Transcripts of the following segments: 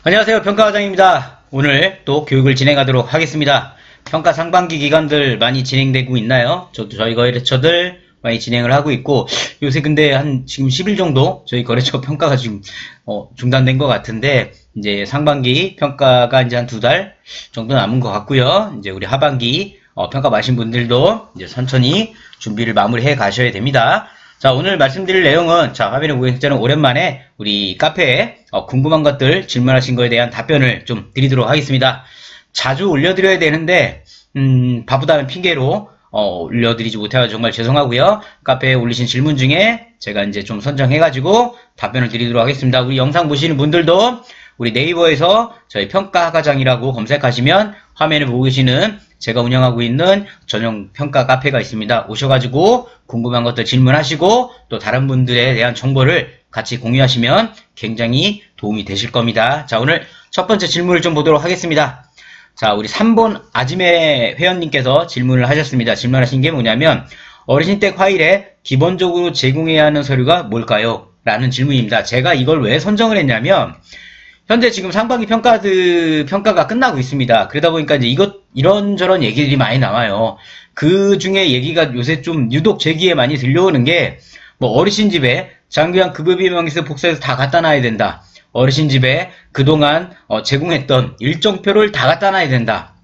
안녕하세요. 평가과장입니다. 오늘 또 교육을 진행하도록 하겠습니다. 평가 상반기 기간들 많이 진행되고 있나요? 저희 거래처들 많이 진행을 하고 있고, 요새 근데 한 지금 10일 정도 저희 거래처 평가가 지금 중단된 것 같은데, 이제 상반기 평가가 이제 한 2달 정도 남은 것 같고요. 이제 우리 하반기 평가 마신 분들도 이제 천천히 준비를 마무리해 가셔야 됩니다. 자, 오늘 말씀드릴 내용은, 자, 화면에 보이는 글자는 오랜만에 우리 카페에 궁금한 것들 질문하신 거에 대한 답변을 좀 드리도록 하겠습니다. 자주 올려드려야 되는데, 바쁘다는 핑계로, 올려드리지 못해서 정말 죄송하고요. 카페에 올리신 질문 중에 제가 이제 좀 선정해가지고 답변을 드리도록 하겠습니다. 우리 영상 보시는 분들도 우리 네이버에서 저희 평가과장이라고 검색하시면 화면에 보고 계시는 제가 운영하고 있는 전용 평가 카페가 있습니다. 오셔가지고 궁금한 것들 질문하시고 또 다른 분들에 대한 정보를 같이 공유하시면 굉장히 도움이 되실 겁니다. 자, 오늘 첫 번째 질문을 좀 보도록 하겠습니다. 자, 우리 3번 아지매 회원님께서 질문을 하셨습니다. 질문하신 게 뭐냐면, 어르신댁 화일에 기본적으로 제공해야 하는 서류가 뭘까요? 라는 질문입니다. 제가 이걸 왜 선정을 했냐면, 현재 지금 상반기 평가가 끝나고 있습니다. 그러다 보니까 이제 이런저런 얘기들이 많이 나와요. 그 중에 얘기가 요새 좀 유독 제 귀에 많이 들려오는 게, 뭐 어르신 집에 장기간 급여비 명의서 복사해서 다 갖다 놔야 된다. 어르신 집에 그동안 제공했던 일정표를 다 갖다 놔야 된다.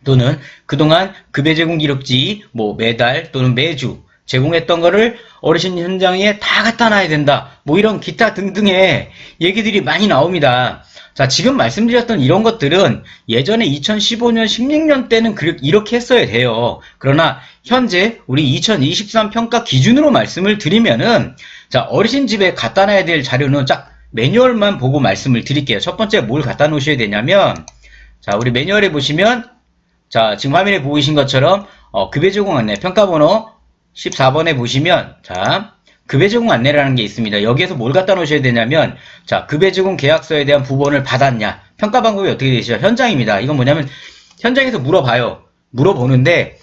또는 그동안 급여 제공 기록지 뭐 매달 또는 매주 제공했던 거를 어르신 현장에 다 갖다 놔야 된다. 뭐 이런 기타 등등의 얘기들이 많이 나옵니다. 자, 지금 말씀드렸던 이런 것들은 예전에 2015년, 16년 때는 이렇게 했어야 돼요. 그러나 현재 우리 2023 평가 기준으로 말씀을 드리면은, 자, 어르신 집에 갖다 놔야 될 자료는 딱 매뉴얼만 보고 말씀을 드릴게요. 첫 번째 뭘 갖다 놓으셔야 되냐면, 자, 우리 매뉴얼에 보시면, 자, 지금 화면에 보이신 것처럼 급여 제공 안내 평가번호 14번에 보시면, 자, 급여 제공 안내라는 게 있습니다. 여기에서 뭘 갖다 놓으셔야 되냐면, 자, 급여 제공 계약서에 대한 부본을 받았냐, 평가 방법이 어떻게 되시죠? 현장입니다. 이건 뭐냐면 현장에서 물어봐요. 물어보는데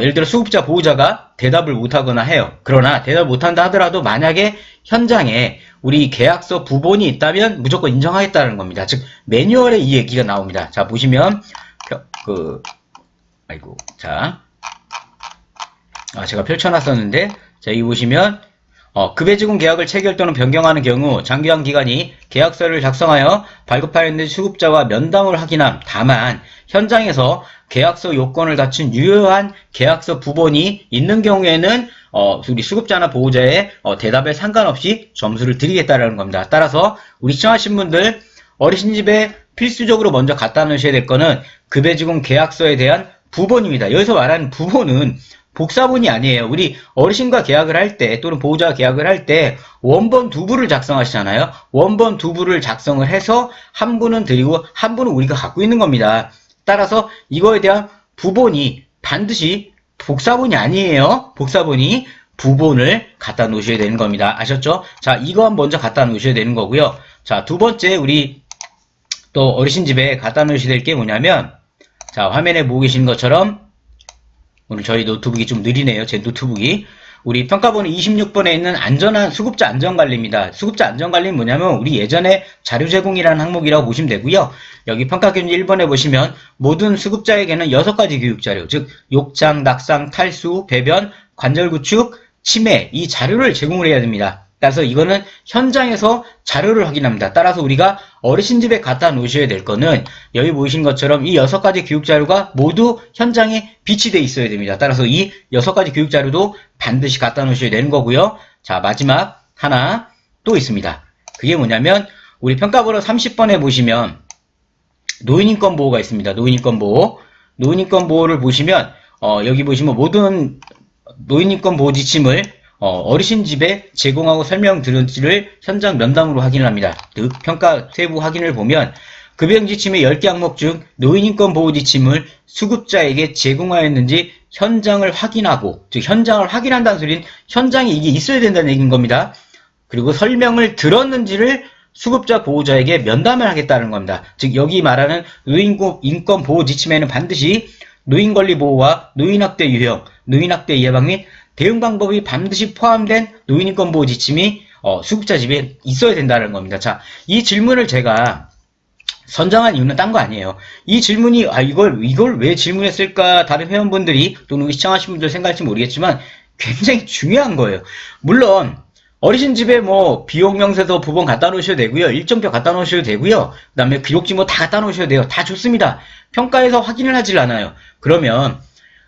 예를 들어 수급자 보호자가 대답을 못하거나 해요. 그러나 대답을 못한다 하더라도 만약에 현장에 우리 계약서 부본이 있다면 무조건 인정하겠다는 겁니다. 즉 매뉴얼에 이 얘기가 나옵니다. 자, 보시면 제가 펼쳐놨었는데, 자, 여기 보시면 급여 제공 계약을 체결 또는 변경하는 경우 장기간 기관이 계약서를 작성하여 발급하였는데 수급자와 면담을 확인함. 다만 현장에서 계약서 요건을 갖춘 유효한 계약서 부본이 있는 경우에는 우리 수급자나 보호자의 대답에 상관없이 점수를 드리겠다라는 겁니다. 따라서 우리 시청하신 분들, 어르신집에 필수적으로 먼저 갖다 놓으셔야 될 거는 급여 제공 계약서에 대한 부본입니다. 여기서 말하는 부본은 복사본이 아니에요. 우리 어르신과 계약을 할 때 또는 보호자와 계약을 할 때 원본 두 부를 작성하시잖아요. 원본 두 부를 작성을 해서 한 부는 드리고 한 부는 우리가 갖고 있는 겁니다. 따라서 이거에 대한 부본이 반드시 복사본이 아니에요. 복사본이 부본을 갖다 놓으셔야 되는 겁니다. 아셨죠? 자, 이거 먼저 갖다 놓으셔야 되는 거고요. 자, 두 번째 우리 또 어르신 집에 갖다 놓으셔야 될 게 뭐냐면, 자, 화면에 보고 계시는 것처럼, 오늘 저희 노트북이 좀 느리네요. 제 노트북이. 우리 평가번호 26번에 있는 안전한 수급자 안전관리입니다. 수급자 안전관리는 뭐냐면 우리 예전에 자료 제공이라는 항목이라고 보시면 되고요. 여기 평가기준 1번에 보시면 모든 수급자에게는 6가지 교육자료, 즉 욕창, 낙상, 탈수, 배변, 관절 구축, 치매, 이 자료를 제공을 해야 됩니다. 따라서 이거는 현장에서 자료를 확인합니다. 따라서 우리가 어르신 집에 갖다 놓으셔야 될 거는 여기 보이신 것처럼 이 6가지 교육자료가 모두 현장에 비치되어 있어야 됩니다. 따라서 이 6가지 교육자료도 반드시 갖다 놓으셔야 되는 거고요. 자, 마지막 하나 또 있습니다. 그게 뭐냐면 우리 평가번호 30번에 보시면 노인인권 보호가 있습니다. 노인인권 보호. 노인인권 보호를 보시면 여기 보시면 모든 노인인권 보호 지침을 어르신 집에 제공하고 설명드는지를 현장 면담으로 확인을 합니다. 즉 평가 세부 확인을 보면 급여 지침의 10개 항목 중 노인인권 보호 지침을 수급자에게 제공하였는지 현장을 확인하고, 즉 현장을 확인한다는 소리는 현장에 이게 있어야 된다는 얘기인 겁니다. 그리고 설명을 들었는지를 수급자 보호자에게 면담을 하겠다는 겁니다. 즉 여기 말하는 노인인권 보호 지침에는 반드시 노인권리 보호와 노인학대 유형, 노인학대 예방 및 대응 방법이 반드시 포함된 노인인권 보호 지침이 수급자 집에 있어야 된다는 겁니다. 자, 이 질문을 제가 선정한 이유는 딴 거 아니에요. 이 질문이, 이걸 왜 질문했을까, 다른 회원분들이, 또는 시청하신 분들 생각할지 모르겠지만, 굉장히 중요한 거예요. 물론, 어르신집에 뭐, 비용명세서 부본 갖다 놓으셔도 되고요. 일정표 갖다 놓으셔도 되고요. 그 다음에 기록지 뭐 다 갖다 놓으셔도 돼요. 다 좋습니다. 평가에서 확인을 하질 않아요. 그러면,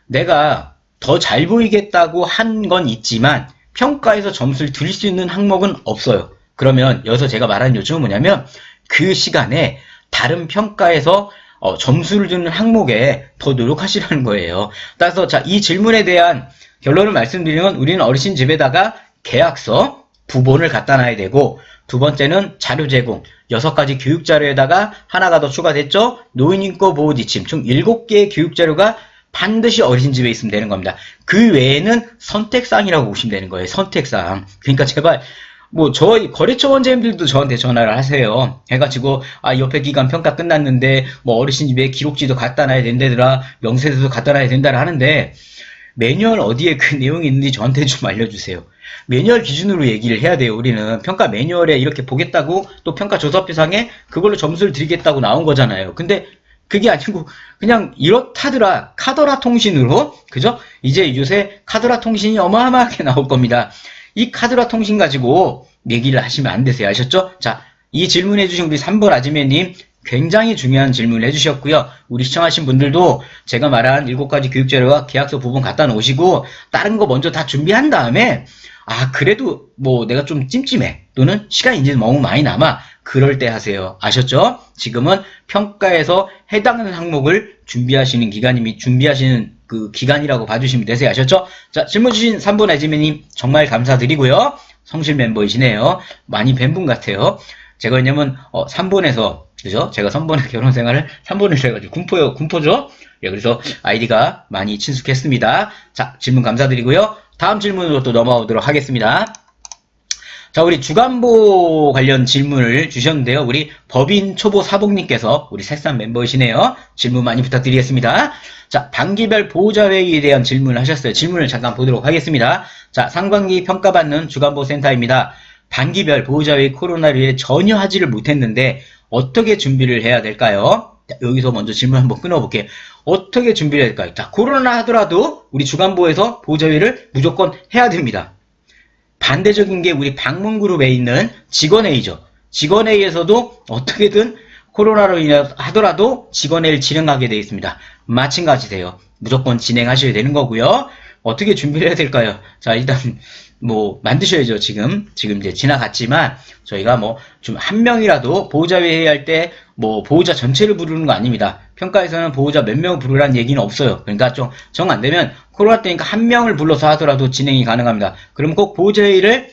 내가 더 잘 보이겠다고 한 건 있지만, 평가에서 점수를 드릴 수 있는 항목은 없어요. 그러면, 여기서 제가 말하는 요점은 뭐냐면, 그 시간에, 다른 평가에서 점수를 주는 항목에 더 노력하시라는 거예요. 따라서 자, 이 질문에 대한 결론을 말씀드리면 우리는 어르신 집에다가 계약서, 부본을 갖다 놔야 되고, 두 번째는 자료 제공, 6가지 교육 자료에다가 하나가 더 추가됐죠. 노인인권 보호 지침, 총 7개의 교육 자료가 반드시 어르신 집에 있으면 되는 겁니다. 그 외에는 선택사항이라고 보시면 되는 거예요. 선택사항. 그러니까 제발 뭐 저희 거래처 원장님들도 저한테 전화를 하세요. 해가지고 옆에 기간 평가 끝났는데 뭐 어르신 집에 기록지도 갖다 놔야 된다더라, 명세서도 갖다 놔야 된다라 하는데 매뉴얼 어디에 그 내용이 있는지 저한테 좀 알려주세요. 매뉴얼 기준으로 얘기를 해야 돼요. 우리는 평가 매뉴얼에 이렇게 보겠다고 또 평가 조사표상에 그걸로 점수를 드리겠다고 나온 거잖아요. 근데 그게 아니고 그냥 이렇다더라, 카더라 통신으로, 그죠? 이제 요새 카더라 통신이 어마어마하게 나올 겁니다. 이 카드라 통신 가지고 얘기를 하시면 안 되세요. 아셨죠? 자, 이 질문해주신 우리 3번 아지매님 굉장히 중요한 질문을 해주셨고요. 우리 시청하신 분들도 제가 말한 7가지 교육자료와 계약서 부분 갖다 놓으시고 다른 거 먼저 다 준비한 다음에 그래도 뭐 내가 좀 찜찜해 또는 시간이 이제 너무 많이 남아 그럴 때 하세요. 아셨죠? 지금은 평가에서 해당하는 항목을 준비하시는 기간이 준비하시는 그 기간이라고 봐주시면 되세요. 아셨죠? 자, 질문 주신 3번 아지매님 정말 감사드리고요. 성실 멤버이시네요. 많이 뵌 분 같아요. 제가 왜냐면 3번에서 그죠? 제가 3번에 결혼 생활을 3번에서 해가지고 군포죠? 예, 그래서 아이디가 많이 친숙했습니다. 자, 질문 감사드리고요. 다음 질문으로 또 넘어오도록 하겠습니다. 자, 우리 주간보 관련 질문을 주셨는데요. 우리 법인 초보 사복님께서 우리 새싹 멤버이시네요. 질문 많이 부탁드리겠습니다. 자, 반기별 보호자회의에 대한 질문을 하셨어요. 질문을 잠깐 보도록 하겠습니다. 자, 상반기 평가받는 주간보 센터입니다. 반기별 보호자회의 코로나로 인해 전혀 하지를 못했는데 어떻게 준비를 해야 될까요? 자, 여기서 먼저 질문 한번 끊어볼게요. 어떻게 준비를 해야 될까요? 자, 코로나 하더라도 우리 주간보에서 보호자회의를 무조건 해야 됩니다. 반대적인 게 우리 방문그룹에 있는 직원회의죠. 직원회의에서도 어떻게든 코로나로 인해 하더라도 직원회의를 진행하게 되어 있습니다. 마찬가지세요. 무조건 진행하셔야 되는 거고요. 어떻게 준비를 해야 될까요? 자, 일단 뭐 만드셔야죠. 지금 이제 지나갔지만 저희가 뭐 좀 한 명이라도 보호자회의 할 때 뭐 보호자 전체를 부르는 거 아닙니다. 평가에서는 보호자 몇 명을 부르라는 얘기는 없어요. 그러니까 좀 정 안 되면 코로나 때니까 한 명을 불러서 하더라도 진행이 가능합니다. 그럼 꼭 보호자회의를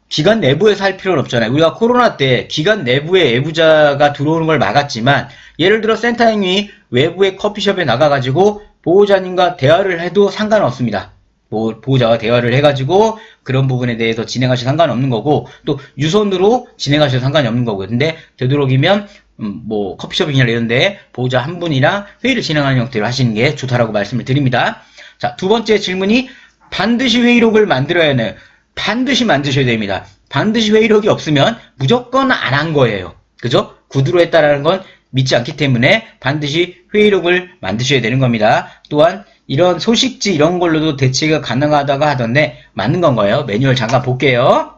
기관 내부에서 할 필요는 없잖아요. 우리가 코로나 때 기관 내부에 외부자가 들어오는 걸 막았지만 예를 들어 센터장님이 외부의 커피숍에 나가가지고 보호자님과 대화를 해도 상관없습니다. 보호자와 대화를 해가지고 그런 부분에 대해서 진행하셔도 상관없는 거고 또 유선으로 진행하셔도 상관이 없는 거고요. 근데 되도록이면 뭐 커피숍이나 이런데 보호자 한 분이랑 회의를 진행하는 형태로 하시는 게 좋다라고 말씀을 드립니다. 자, 두 번째 질문이 반드시 회의록을 만들어야 하나요? 반드시 만드셔야 됩니다. 반드시 회의록이 없으면 무조건 안 한 거예요. 그죠? 구두로 했다라는 건 믿지 않기 때문에 반드시 회의록을 만드셔야 되는 겁니다. 또한 이런 소식지 이런 걸로도 대체가 가능하다고 하던데 맞는 건가요? 매뉴얼 잠깐 볼게요.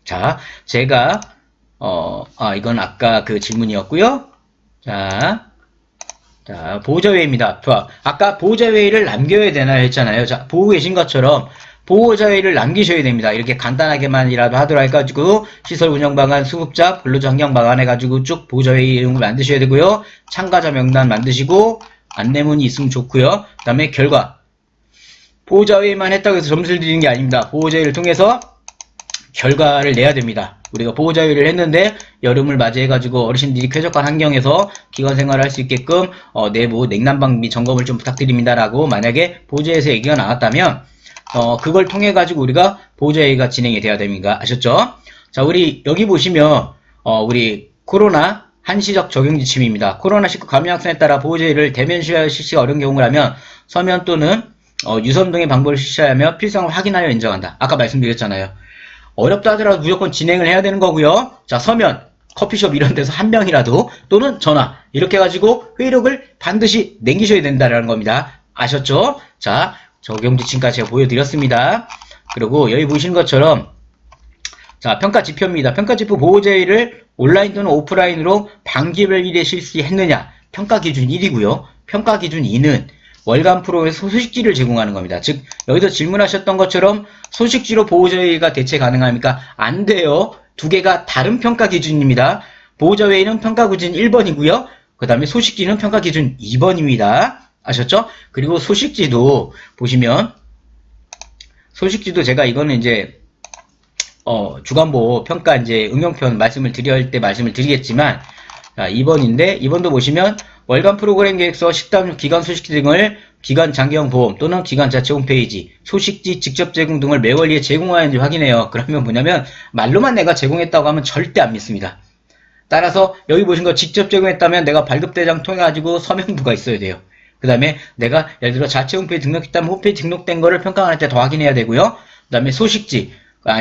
자, 제가 이건 아까 그 질문이었고요. 자, 보호자회의입니다. 좋아. 아까 보호자회의를 남겨야 되나요? 했잖아요. 자, 보고 계신 것처럼 보호자회의를 남기셔야 됩니다. 이렇게 간단하게만이라도 하도록 해가지고 시설 운영 방안, 수급자, 근로자 환경 방안 해가지고 쭉 보호자회의 내용을 만드셔야 되고요. 참가자 명단 만드시고 안내문이 있으면 좋고요. 그 다음에 결과. 보호자회의만 했다고 해서 점수를 드리는 게 아닙니다. 보호자회의를 통해서 결과를 내야 됩니다. 우리가 보호자회의를 했는데 여름을 맞이해가지고 어르신들이 쾌적한 환경에서 기관 생활을 할 수 있게끔 내부 냉난방비 점검을 좀 부탁드립니다라고 만약에 보호자회의에서 얘기가 나왔다면 그걸 통해 가지고 우리가 보호자회의가 진행이 돼야 됩니다. 아셨죠? 자, 우리 여기 보시면 우리 코로나 한시적 적용 지침입니다. 코로나19 감염 확산에 따라 보호자회의를 대면 실시가 어려운 경우라면 서면 또는 유선 등의 방법을 실시하며 필성을 확인하여 인정한다. 아까 말씀드렸잖아요. 어렵다 하더라도 무조건 진행을 해야 되는 거고요. 자, 서면 커피숍 이런 데서 한 명이라도 또는 전화 이렇게 해가지고 회의록을 반드시 남기셔야 된다는 겁니다. 아셨죠? 자, 적용 지침까지 제가 보여드렸습니다. 그리고 여기 보시는 것처럼 자, 평가 지표입니다. 평가 지표 보호자회의를 온라인 또는 오프라인으로 반기별 일에 실시했느냐. 평가 기준 1이고요. 평가 기준 2는 월간 프로에서 소식지를 제공하는 겁니다. 즉 여기서 질문하셨던 것처럼 소식지로 보호자회의가 대체 가능합니까? 안 돼요. 두 개가 다른 평가 기준입니다. 보호자회의는 평가 기준 1번이고요. 그 다음에 소식지는 평가 기준 2번입니다. 아셨죠? 그리고 소식지도 보시면 소식지도 제가 이거는 이제 주간보 평가 이제 응용편 말씀을 드릴 때 말씀을 드리겠지만 자, 2번인데 2번도 보시면 월간 프로그램 계획서, 식단, 기간 소식지 등을 기간 장기형 보험 또는 기간 자체 홈페이지, 소식지 직접 제공 등을 매월리에 제공하는지 확인해요. 그러면 뭐냐면 말로만 내가 제공했다고 하면 절대 안 믿습니다. 따라서 여기 보신 거 직접 제공했다면 내가 발급대장 통해 가지고 서명부가 있어야 돼요. 그 다음에 내가 예를 들어 자체 홈페이지 등록했다면 홈페이지 등록된 거를 평가할 때 더 확인해야 되고요. 그 다음에 소식지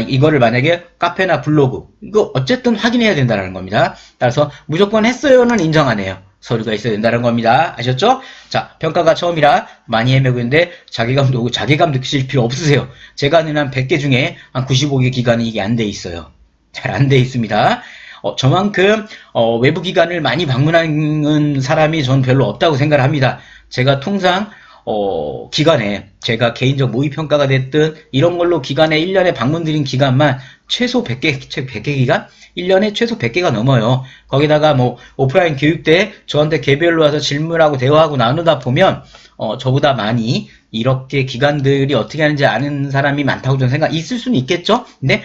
이거를 만약에 카페나 블로그 이거 어쨌든 확인해야 된다는 겁니다. 따라서 무조건 했어요는 인정 안 해요. 서류가 있어야 된다는 겁니다. 아셨죠? 자, 평가가 처음이라 많이 헤매고있는데 자괴감 느끼실 필요 없으세요. 제가 아는 한 100개 중에 한 95개 기관이 이게 안 돼 있어요. 잘 안 돼 있습니다. 저만큼 외부 기관을 많이 방문하는 사람이 전 별로 없다고 생각을 합니다. 제가 통상 기간에 제가 개인적 모의평가가 됐든 이런 걸로 기간에 1년에 방문 드린 기간만 최소 100개 기간? 1년에 최소 100개가 넘어요. 거기다가 뭐 오프라인 교육 때 저한테 개별로 와서 질문하고 대화하고 나누다 보면 저보다 많이 이렇게 기관들이 어떻게 하는지 아는 사람이 많다고 저는 있을 수는 있겠죠? 근데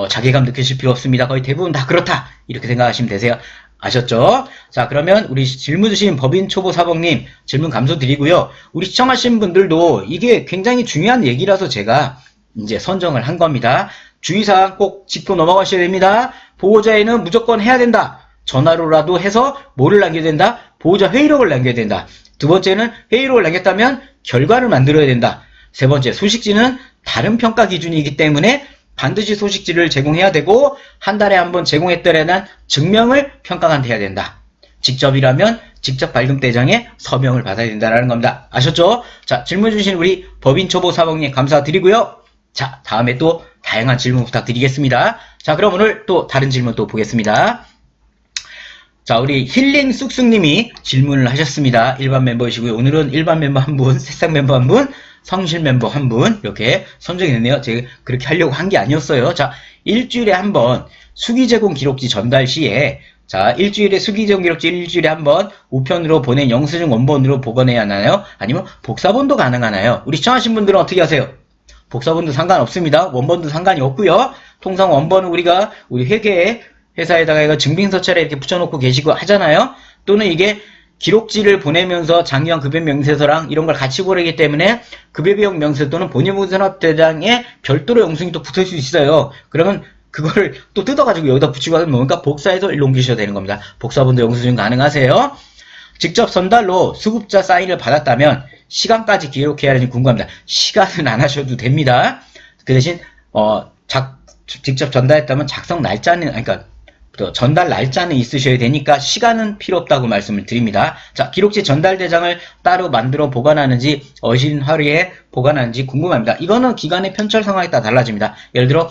자괴감 느끼실 필요 없습니다. 거의 대부분 다 그렇다 이렇게 생각하시면 되세요. 아셨죠? 자, 그러면 우리 질문 주신 법인 초보 사범님 질문 감사드리고요. 우리 시청하신 분들도 이게 굉장히 중요한 얘기라서 제가 이제 선정을 한 겁니다. 주의사항 꼭 짚고 넘어가셔야 됩니다. 보호자회의는 무조건 해야 된다. 전화로라도 해서 뭐를 남겨야 된다? 보호자 회의록을 남겨야 된다. 두 번째는 회의록을 남겼다면 결과를 만들어야 된다. 세 번째, 소식지는 다른 평가 기준이기 때문에 반드시 소식지를 제공해야 되고 한 달에 한 번 제공했더라는 증명을 평가관한테 해야 된다. 직접이라면 직접 발급대장에 서명을 받아야 된다는 겁니다. 아셨죠? 자, 질문 주신 우리 법인 초보 사범님 감사드리고요. 자, 다음에 또 다양한 질문 부탁드리겠습니다. 자, 그럼 오늘 또 다른 질문 또 보겠습니다. 자, 우리 힐링 쑥쑥님이 질문을 하셨습니다. 일반 멤버이시고요. 오늘은 일반 멤버 한 분, 새싹 멤버 한 분, 성실 멤버 한 분 이렇게 선정이 됐네요. 제가 그렇게 하려고 한 게 아니었어요. 자, 일주일에 한 번 수기 제공 기록지 전달 시에 자, 일주일에 수기 제공 기록지 일주일에 한 번 우편으로 보낸 영수증 원본으로 보관해야 하나요? 아니면 복사본도 가능하나요? 우리 시청하신 분들은 어떻게 하세요? 복사본도 상관없습니다. 원본도 상관이 없고요. 통상 원본은 우리가 우리 회계 회사에다가 이거 증빙서찰에 이렇게 붙여놓고 계시고 하잖아요. 또는 이게 기록지를 보내면서 장기형 급여명세서랑 이런 걸 같이 보내기 때문에 급여비용 명세 또는 본인무산업대장에 별도로 영수증이 또 붙을 수 있어요. 그러면 그거를 또 뜯어가지고 여기다 붙이고 하면 뭐니까 복사해서 일로 옮기셔야 되는 겁니다. 복사본도 영수증 가능하세요. 직접 전달로 수급자 사인을 받았다면 시간까지 기록해야 하는지 궁금합니다. 시간은 안 하셔도 됩니다. 그 대신 직접 전달했다면 작성 날짜는 그러니까 전달 날짜는 있으셔야 되니까 시간은 필요 없다고 말씀을 드립니다. 자, 기록지 전달 대장을 따로 만들어 보관하는지 어신화류에 보관하는지 궁금합니다. 이거는 기간의 편철 상황에 따라 달라집니다. 예를 들어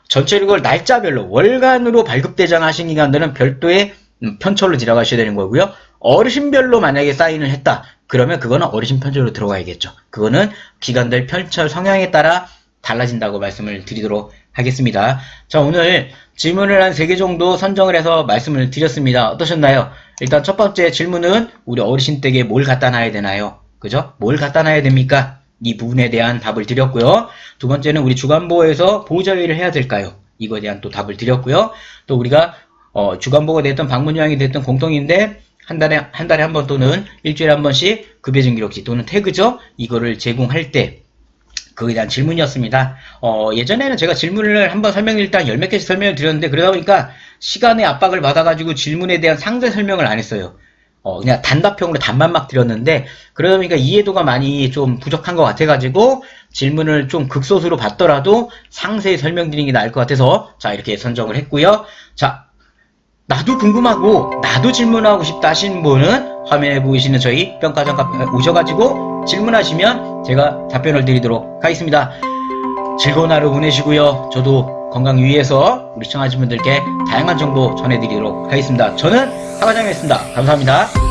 전체적으로 날짜별로 월간으로 발급대장 하신 기관들은 별도의 편철로 들어가셔야 되는 거고요. 어르신별로 만약에 사인을 했다. 그러면 그거는 어르신 편철로 들어가야겠죠. 그거는 기관들 편철 성향에 따라 달라진다고 말씀을 드리도록 하겠습니다. 자, 오늘 질문을 한 3개 정도 선정을 해서 말씀을 드렸습니다. 어떠셨나요? 일단 첫 번째 질문은 우리 어르신 댁에 뭘 갖다 놔야 되나요? 그죠? 뭘 갖다 놔야 됩니까? 이 부분에 대한 답을 드렸고요. 두 번째는 우리 주간보호에서 보호자회의를 해야 될까요? 이거에 대한 또 답을 드렸고요. 또 우리가 주간보호가 됐든 방문요양이 됐든 공통인데 한 달에 한 번 또는 일주일에 한 번씩 급여증 기록지 또는 태그죠? 이거를 제공할 때 그거에 대한 질문이었습니다. 예전에는 제가 질문을 한번 설명을 한 10몇 개씩 설명을 드렸는데 그러다 보니까 시간의 압박을 받아가지고 질문에 대한 상세 설명을 안 했어요. 그냥 단답형으로 답만 막 드렸는데 그러다 보니까 이해도가 많이 좀 부족한 것 같아가지고 질문을 좀 극소수로 받더라도 상세히 설명드리는 게 나을 것 같아서 자, 이렇게 선정을 했고요. 자, 나도 궁금하고 나도 질문하고 싶다 하시는 분은 화면에 보이시는 저희 평가장갑 오셔가지고 질문하시면 제가 답변을 드리도록 하겠습니다. 즐거운 하루 보내시고요. 저도 건강 유의해서 우리 시청하시는 분들께 다양한 정보 전해드리도록 하겠습니다. 저는 하과장이었습니다. 감사합니다.